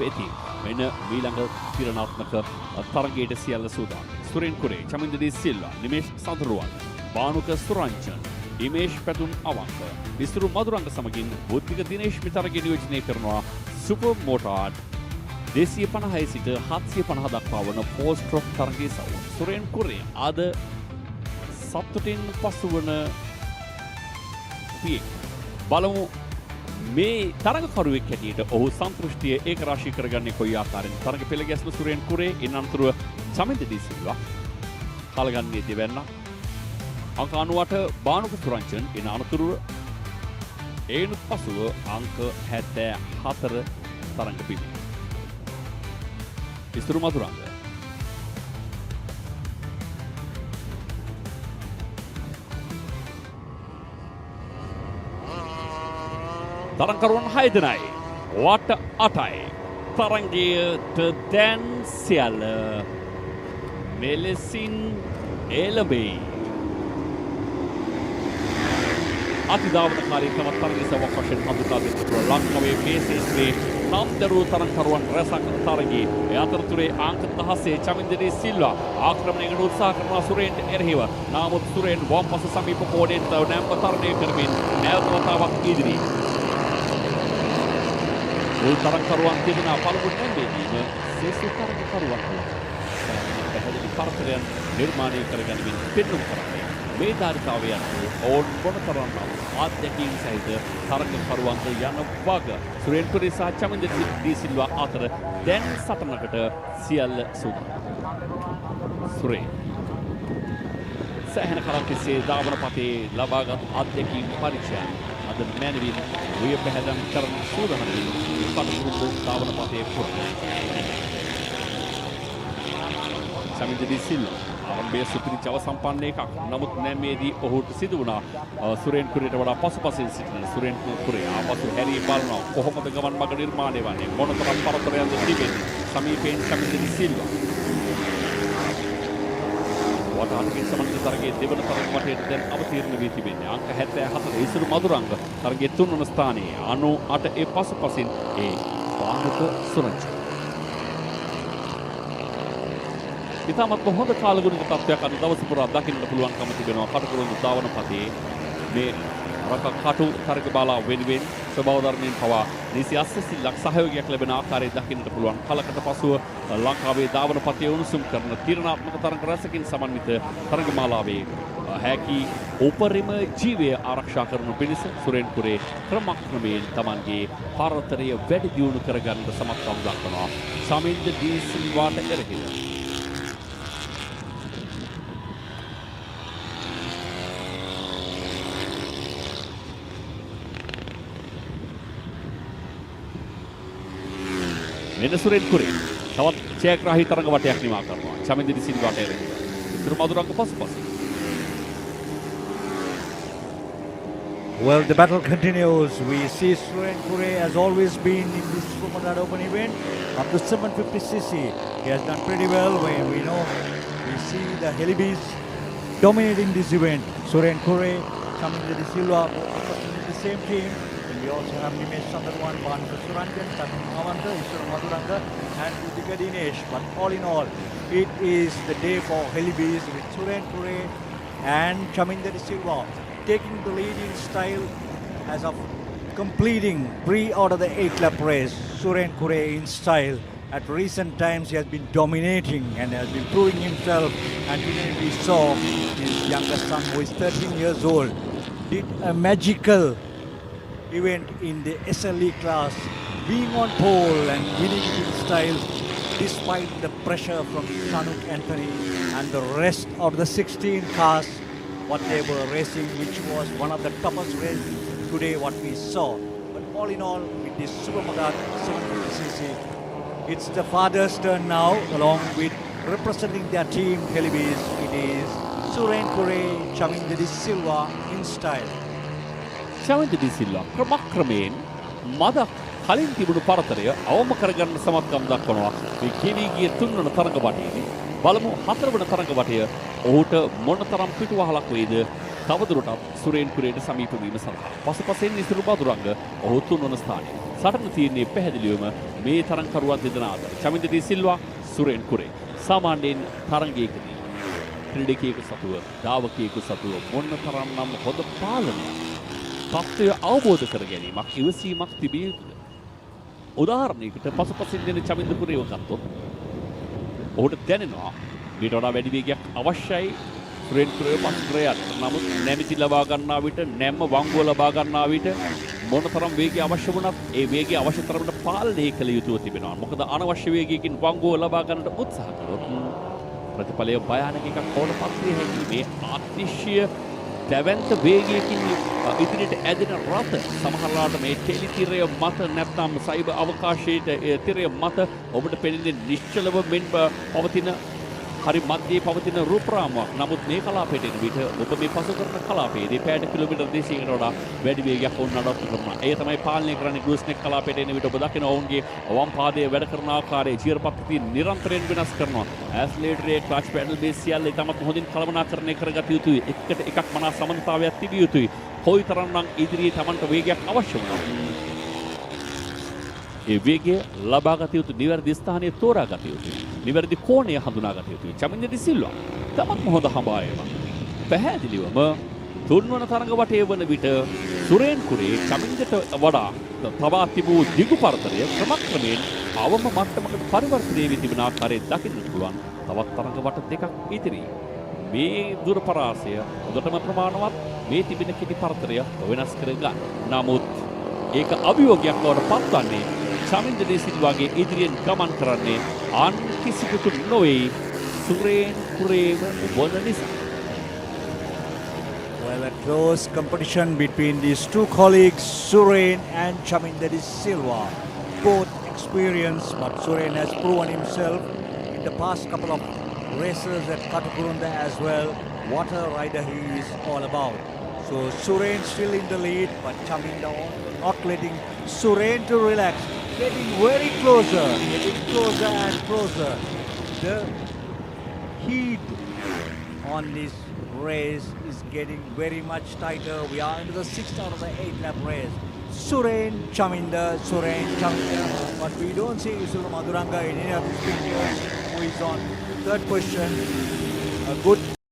වෙති. මෙන්න ඊළඟ තීරණාත්මක තරගයට සියල්ල සූදානම්. සුරේන් කුරේ, චමින්ද ඩී සිල්වා, නිමේෂ් සඳරුවල්, බානුක සුරංජන්, ඉමේෂ් පැතුම් අවංක, විසුරු මදුරංග සමගින් බුද්ධික දිනේෂ් මිතරගේ නියෝජනය කරනවා සුපර් මෝටාඩ් 250 සිට 750 දක්වා වන පෝස්ට් ට්‍රොක් තරගයේ සවුව. සුරේන් කුරේ අද සතුටින් පසුවන පියෙක්. බලමු මේ තරගකරුවෙක් හැටියට ඔහු සන්තෘෂ්ටිය ඒක රාශී කරගන්නේ කොයි ආකාරයෙන්. තරග පෙළ ගැස්ම සුරේන් කුරේ ඉන් අනතුරුව චමින්ද ඩී සිල්වා කාලගන්නේ දෙවන්න. අංක 98 බානුක සුරංජන් ඉන් අනතුරුව ඒනුත් පසුව අංක 74 තරග පිළි. විස්තර මధుරංග තරංකරුවන් 6 දෙනයි වට 8යි තරංගයට දැන් සියල්ල මෙලෙසින් එළඹෙයි. අතිදාවනකාරී තරගයේ සමක් වශයෙන් හඳුනා දෙන ලංකාවේ PSSB නම්දරු තරංකරුවන් රැසක් තරගයේ ඒ අතරතුරේ අංක 16 චමින්ද ඩී සිල්වා ආක්‍රමණයකට උත්සාහ කරන සුරේන්ට එරෙහිව නාමුත් සුරේන් වම්පස සමීප කෝඩෙන් නැම්ප තරණය කරමින් නැවත වතාවක් ඉදිරි. මුල් තරංකරුවන් තිබෙන පළමු නැම්බේදීම සෙසු තරංකරුවන් පැහැදිලි පරතරයන් නිර්මාණය කරගැනීමෙන් පෙන්නුම් කරන්නේ මේ ධාරිතාවය යන්නේ ඕන් මොනතරම් ආත්‍යකීම් සහිත තරගකරුවන්ට යන වග. සුරේන් කුරේ සහ චමින්ද ඩී සිල්වා අතර දැන් සටනකට සියල්ල සූදානම්. සුරේ සෑහෙන කාලයක් තිස්සේ ධාවන පතේ ලබාගත් ආත්‍යකීම් පරිචය අද මැනවින් විය පැහැදම් කරන සූදානම් පටුරුදු ධාවන පතේ පුරන. චමින්ද ඩී සිල්වා ආරම්භයේ සුපිරි ජව සම්පන්න එකක්. නමුත් නැමේදී ඔහුට සිදු වුණා සුරේන් කුරේට වඩා පසුපසින් සිටින සුරේන් කුරේ ආපසු හැරී බලනවා කොහොමද ගමන් මඟ නිර්මාණය වන්නේ, මොනතරම් පරතරයක්ද තිබෙන්නේ. සමීපයෙන් චමින්ද ඩී සිල්වා වටාටකින් සමන්විත තරගයේ දෙවන තරග වටේට දැන් අවතීර්ණ වී තිබෙන්නේ. අංක 74 ඉසුරු මధుරංග තරගයේ 3 වන ස්ථානයේ 98 ඒ පසුපසින් ඒ බානුක සුරංජන්. ඉතාමත් හොඳ කාලගුණික තත්ත්වයක් අද දවස පුරා දකින්නට පුළුවන්කම තිබෙනවා. කටුකුරුඳු ධාවන පතේ මේ රකකටු තරග බාලා වෙනුවෙන් ස්වභාව ධර්මයෙන් පවා නිසි අස්සසිල්ලක් සහයෝගයක් ලැබෙන ආකාරය දකින්නට පුළුවන්. කලකට පසුව ලංකාවේ ධාවන පතේ උණුසුම් කරන තීරණාත්මක තරග රැසකින් සමන්විත තරගමාලාවේ හැකි උපරිම ජීවය ආරක්ෂා කරනු පිණිස සුරේන් කුරේ ක්‍රමක්‍රමයෙන් Tamanගේ පරතරය වැඩි දියුණු කරගන්න සමත්කම් දක්වනවා. චමින්ද ඩී සිල්වාට එරෙහිව මෙන්න සුරේන් කුරේ තවත් ජයග්‍රාහී තරඟ වටයක් නිමා කරනවා. චමින්ද ඩී සිල්වාට එරෙහිව විතර මధుරංග පසුපස. Well, the battle continues. We see Suren Kure has always been in this Supermodad Open event up to 750cc. He has done pretty well. When we know we see the Helibis dominating this event. Suren Kure, Chamindra De Silva, the same team. And we also have Nimesh Sandarwan, Banuka Suranjan, Tatum Avanta, Iswar Madhuranga, and Buddhika Dinesh. But all in all, it is the day for Helibis with Suren Kure and Chamindra De Silva taking the lead in style as of completing pre-out of the 8-lap race. Suren Kure in style. At recent times he has been dominating and has been proving himself, and today we saw his younger son, who is 13 years old, did a magical event in the SLE class, being on pole and winning in style despite the pressure from Sanuk Anthony and the rest of the 16 cars what they were racing, which was one of the toughest races today what we saw. But all in all, with this Supermodad 750cc, it's the father's turn now, along with representing their team Helibis. It is Suren Kure, Chamindra De Silva in style. Chaminda ඩී සිල්වා ක්‍රමක්‍රමයෙන් මද කලින් තිබුණු පරතරය අවම කරගන්න සමත්කම් දක්වනවා. මේ කෙවී ගිය 3 වන තරඟ වටේදී බලමු 4 වන තරඟ වටය ඔහුට මොනතරම් පිටුවහලක් වේද තවදුරටත් සුරේන් කුරේට සමීප වීම සඳහා. පසුපසෙන් ඉසුරු මధుරංග ඔහු 3 වන ස්ථානයේ. සටන තියෙන්නේ පැහැදිලිවම මේ තරංකරුවන් දෙදෙනා අතර චමින්ද ඩී සිල්වා සුරේන් කුරේ සාමාන්‍යයෙන් තරංගයකදී ක්‍රීඩකයෙකු සතුව ධාවකයෙකු සතුව මොනතරම්නම් හොඳ පාලනයක් තත්ත්වය අවබෝධ කර ගැනීමක් ඉවසීමක් තිබිය යුතුද? උදාහරණයකට පසුපසින් දෙන චමින්ද කුරේව ගත්තොත් ඔහුට දැනෙනවා ඊට වඩා වැඩි වේගයක් අවශ්‍යයි සුරේන් කුරේව පස්කරයන්. නමුත් නැමිති ලබා ගන්නා විට නැම්ම වංගුව ලබා ගන්නා විට මොනතරම් වේගය අවශ්‍ය වුණත් ඒ වේගය අවශ්‍ය තරමට පාලනය කළ යුතුව තිබෙනවා. මොකද අනවශ්‍ය වේගයකින් වංගුව ලබා ගන්නට උත්සාහ කළොත් ප්‍රතිඵලය භයානක එකක් බවට පත් විය හැකියි. මේ අතිශය දැවැන්ත වේගයකින් ඉදිරියට ඇදෙන රථ සමහරවිට මේ ටෙලි තිරය මත නැත්නම් සයිබර් අවකාශයේ තිරය මත ඔබට පෙනෙන්නේ නිශ්චලව මෙන් පවතින හරි මධ්‍යයේ පවතින රූපරාමුවක්. නමුත් මේ කලාපයට එන විට ඔබ මේ පසු කරන කලාපයේදී පැයට කිලෝමීටර් 200කට වඩා වැඩි වේගයක් වුණ නඩත්තු කරනවා. ඒ තමයි පාලනය කරන්නේ ග්‍රූස්නෙක් කලාපයට එන විට ඔබ දකින ඔවුන්ගේ වම් පාදයේ වැඩ කරන ආකාරය ජීර පද්ධතිය නිරන්තරයෙන් වෙනස් කරනවා. ඇස්ලේටරේ ක්ලච් පැඩල් බේස් සියල්ල ඉතාමත් හොඳින් කළමනාකරණය කරගත යුතුයි. එකට එකක් මනා සමන්තාවයක් තිබිය යුතුයි. කොයිතරම්නම් ඉදිරියේ Tamanට වේගයක් අවශ්‍ය වුණත් ඒ වේගය ලබාගත යුතු නිවැරදි ස්ථානය තෝරාගත යුතුයි. නිවැරදි කෝණය හඳුනාගත යුතුයි. චමින්ද ඩි සිල්වා තමත්ම හොඳ හඹායම. පැහැදිලිවම තුන්වන තරඟ වටේ වන විට සුරේන් කුරේ චමින්දට වඩා තබා තිබූ දිගු පරතරය ක්‍රමක්‍රමයෙන් අවම මට්ටමකට පරිවර්තනය වී තිබෙන ආකාරය දකින්නට පුළුවන්. තවත් තරඟ වට දෙකක් ඉතිරි. මේ දුර පරාසය හොඳටම ප්‍රමාණවත්. මේ තිබෙන කෙටි පරතරය වෙනස් කර ගන්න. නමුත් ඒක අභියෝගයක් බවට පත්වන්නේ චමින්ද ඩී සිල්වාගේ ඉදිරියෙන් ගමන් කරන්නේ අන් කිසිවෙකු නොවේ සුරේන් කුරේව වන නිසා. Well, a close competition between these two colleagues, Surain and Chaminda Di Silva. Both experienced, but Surain has proven himself in the past couple of races at Katakurunda as well. What a rider he is all about. So Surain still in the lead, but Chaminda not letting Surain to relax. Getting very closer and closer. The heat on this race is getting very much tighter. We are into the 6th out of the 8th lap race. Surain Chaminda. But we don't see Isuru Maduranga in any of these pictures, who is on third position. A good